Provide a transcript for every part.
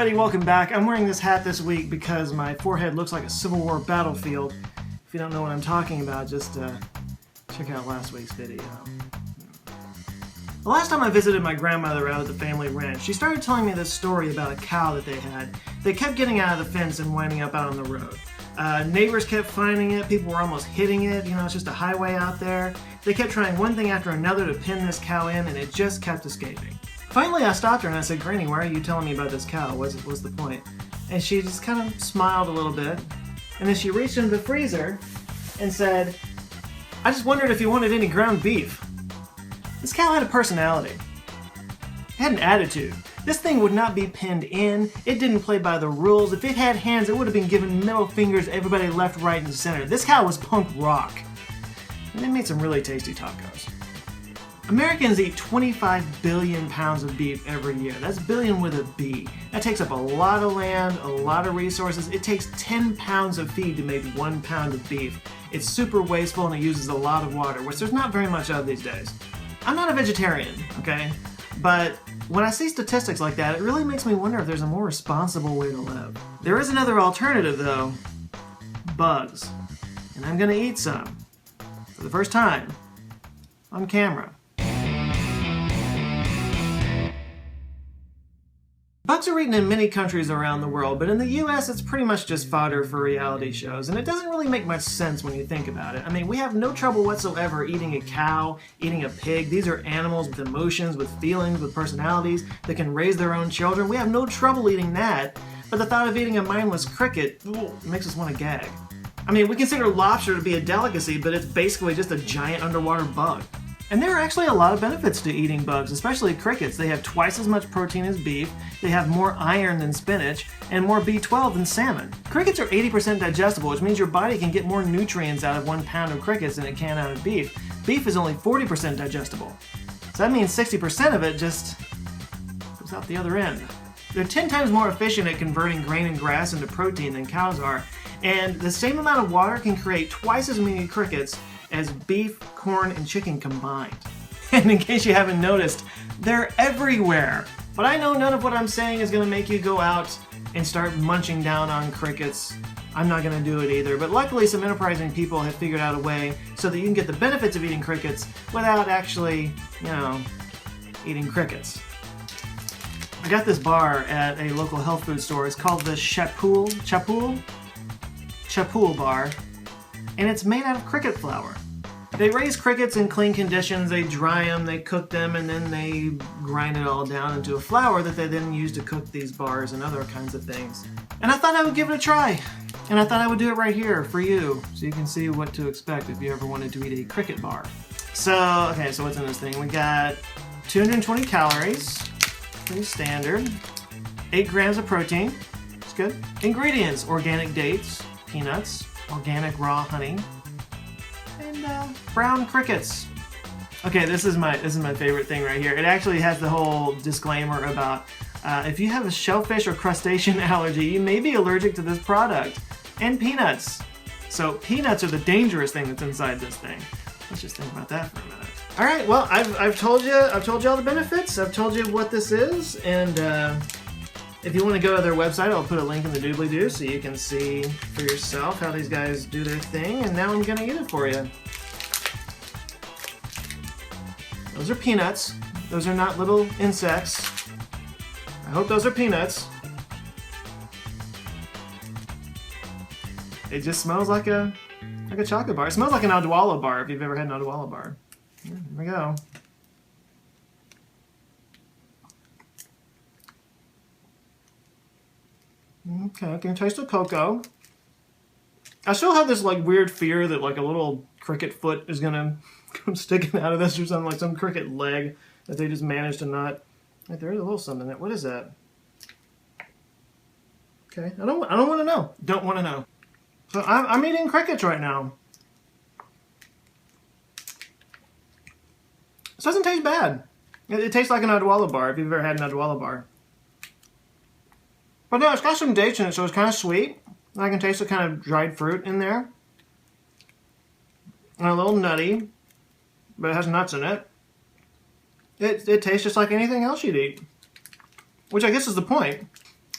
everybody, welcome back. I'm wearing this hat this week because my forehead looks like a Civil War battlefield. If you don't know what I'm talking about, just check out last week's video. The last time I visited my grandmother out at the family ranch, she started telling me this story about a cow that they had. They kept getting out of the fence and winding up out on the road. Neighbors kept finding it, people were almost hitting it, you know, it's just a highway out there. They kept trying one thing after another to pin this cow in, and it just kept escaping. Finally, I stopped her and I said, "Granny, why are you telling me about this cow? What's the point?" And she just kind of smiled a little bit, and then she reached into the freezer and said, "I just wondered if you wanted any ground beef." This cow had a personality. It had an attitude. This thing would not be pinned in. It didn't play by the rules. If it had hands, it would have been giving middle fingers to everybody left, right, and center. This cow was punk rock. And they made some really tasty tacos. Americans eat 25 billion pounds of beef every year. That's billion with a B. That takes up a lot of land, a lot of resources. It takes 10 pounds of feed to make 1 pound of beef. It's super wasteful and it uses a lot of water, which there's not very much of these days. I'm not a vegetarian, okay? But when I see statistics like that, it really makes me wonder if there's a more responsible way to live. There is another alternative though, bugs. And I'm gonna eat some, for the first time, on camera. Bugs are eaten in many countries around the world, but in the US it's pretty much just fodder for reality shows, and it doesn't really make much sense when you think about it. I mean, we have no trouble whatsoever eating a cow, eating a pig. These are animals with emotions, with feelings, with personalities that can raise their own children. We have no trouble eating that, but the thought of eating a mindless cricket makes us want to gag. I mean, we consider lobster to be a delicacy, but it's basically just a giant underwater bug. And there are actually a lot of benefits to eating bugs, especially crickets. They have twice as much protein as beef, they have more iron than spinach, and more B12 than salmon. Crickets are 80% digestible, which means your body can get more nutrients out of 1 pound of crickets than it can out of beef. Beef is only 40% digestible. So that means 60% of it just goes out the other end. They're 10 times more efficient at converting grain and grass into protein than cows are, and the same amount of water can create twice as many crickets as beef, corn, and chicken combined. And in case you haven't noticed, they're everywhere. But I know none of what I'm saying is going to make you go out and start munching down on crickets. I'm not going to do it either, but luckily some enterprising people have figured out a way so that you can get the benefits of eating crickets without actually, you know, eating crickets. I got this bar at a local health food store. It's called the Chapul bar, and it's made out of cricket flour. They raise crickets in clean conditions, they dry them, they cook them, and then they grind it all down into a flour that they then use to cook these bars and other kinds of things. And I thought I would give it a try. And I thought I would do it right here for you, so you can see what to expect if you ever wanted to eat a cricket bar. So what's in this thing? We got 220 calories, pretty standard. 8 grams of protein, it's good. Ingredients: organic dates, peanuts, organic raw honey, and brown crickets. Okay, this is my favorite thing right here. It actually has the whole disclaimer about if you have a shellfish or crustacean allergy, you may be allergic to this product. And peanuts. So peanuts are the dangerous thing that's inside this thing. Let's just think about that for a minute. All right, well, I've told you all the benefits. I've told you what this is, and if you want to go to their website, I'll put a link in the doobly-doo so you can see for yourself how these guys do their thing. And now I'm going to eat it for you. Those are peanuts. Those are not little insects. I hope those are peanuts. It just smells like a chocolate bar. It smells like an Odwalla bar if you've ever had an Odwalla bar. Yeah, here we go. Okay, I can taste the cocoa. I still have this like weird fear that like a little cricket foot is gonna come sticking out of this or something, like some cricket leg that they just managed to not. Like, there is a little something in it. What is that? Okay, I don't want to know. Don't want to know. So I'm eating crickets right now. This doesn't taste bad. It tastes like an Odwalla bar if you've ever had an Odwalla bar. But no, it's got some dates in it, so it's kind of sweet. I can taste the kind of dried fruit in there. And a little nutty, but it has nuts in it. It tastes just like anything else you'd eat. Which I guess is the point.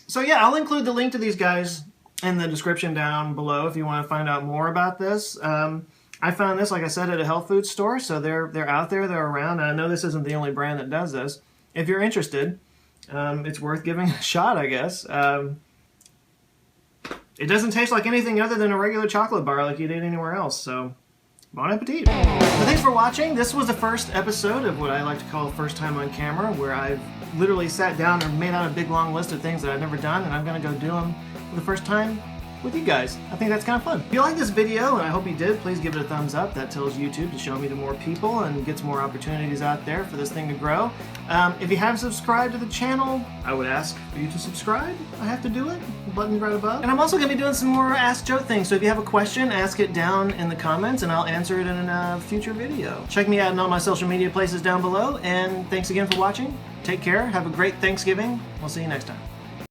So yeah, I'll include the link to these guys in the description down below if you want to find out more about this. I found this, like I said, at a health food store, so they're out there, they're around. And I know this isn't the only brand that does this. If you're interested, it's worth giving a shot, I guess. It doesn't taste like anything other than a regular chocolate bar like you'd eat anywhere else, so bon appetit. So thanks for watching. This was the first episode of what I like to call First Time on Camera, where I've literally sat down and made out a big long list of things that I've never done, and I'm going to go do them for the first time with you guys. I think that's kind of fun. If you like this video, and I hope you did, please give it a thumbs up. That tells YouTube to show me to more people and gets more opportunities out there for this thing to grow. If you haven't subscribed to the channel, I would ask for you to subscribe. I have to do it. The button's right above. And I'm also going to be doing some more Ask Joe things, so if you have a question, ask it down in the comments and I'll answer it in a future video. Check me out in all my social media places down below, and thanks again for watching. Take care, have a great Thanksgiving. We'll see you next time.